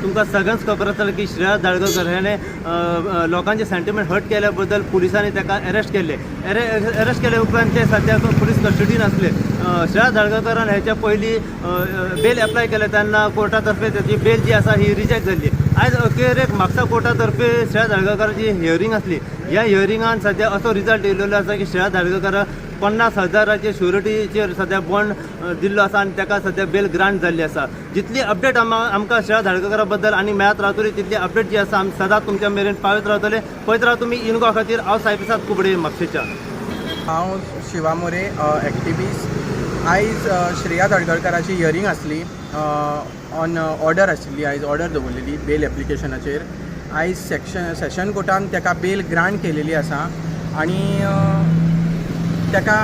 तुमकां सगळ्यांच खबर आसतलें की श्रेयस धारगळकर हेणे लोकांचे सेंटिमेंट हर्ट केल्या बद्दल पुलिसांनी ताका अरेस्ट केले. अरेस्ट केले उपरांत ते सद्याक पुलीस कस्टडीन असले. श्रेयस धारगळकरान हेच्या पयलीं बेल एप्लाय केले तेन्ना कोर्टा तर्फे त्याची बेल जी आसा ही रिजेक्ट जाल्ली. आयज अखेरेक म्हापसा कोर्टा तर्फे श्रेयस धारगळकराची हियरिंग असली. ह्या हियरिंगान सद्या असो रिजल्ट येयलेलो आसा की श्रेयस धारगळकर 50,000चे श्युरिटीचेर सद्या बॉन्ड दिल्लो आसा आनी ताका सद्या बेल ग्रांट जाल्ली आसा. जितली अपडेट आमकां श्रेयस धारगळकरा बद्दल आनी मेळत रावतली तितली अपडेट जी आसा आमी सदांच तुमच्या मेरेन पावयत रावतले. पळयत राव तुमी इनगो खातीर. हांव साईप्रसाद कुबडे म्हापशेच्या. हांव शिवा मोरे एक्टिविस्ट. आयज श्रेयस धारगळकराची हियरिंग आसली ऑन ऑर्डर आशिल्ली. आयज ऑर्डर दवरलेली बेल एप्लिकेशनाचेर. आयज सेशन कोर्टान ताका बेल ग्रांट केलेली आसा आनी ताका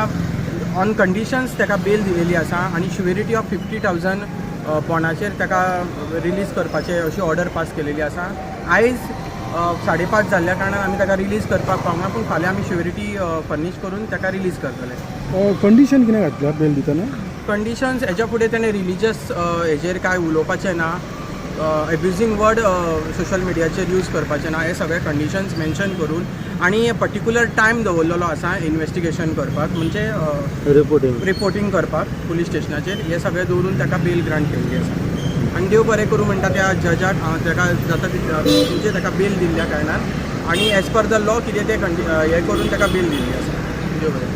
ऑन कंडिशन्स ताका बेल दिलेली आसा आनी श्युरिटी ऑफ 50,000 बॉन्डाचेर ताका रिलीज करपाचे अशी ऑर्डर पास केलेली आसा. आयज 5:30 जाल्ल्या कारणान आमी ताका रिलीज करपाक पावना, पूण फाल्यां आमी श्युरिटी फर्नीश करून ताका रिलीज करतले. कंडिशन कितें घातल्या बेल दितना? कंडिशन्स हेच्या फुडें ताणें रिलिजियस हेजेर कांय उलोवपाचें ना, एब्युजींग वर्ड सोशल मिडियाचेर यूज करपाचें ना, हे सगळे कंडिशन्स मेन्शन करून आनी पर्टिक्युलर टायम दवरलेलो आसा इन्वेस्टिगेशन करपाक, म्हणजे रिपोर्टिंग करपाक पुलीस स्टेशनाचेर. हे सगळें दवरून ताका बेल ग्रांट केल्ली आसा आनी देव बरें करूं म्हणटा त्या जजाक ताका जाता म्हणजे ताका बेल दिल्ल्या कारणान आनी एज पर द लॉ कितें तें हें करून ताका बेल दिल्ली आसा. देव बरें.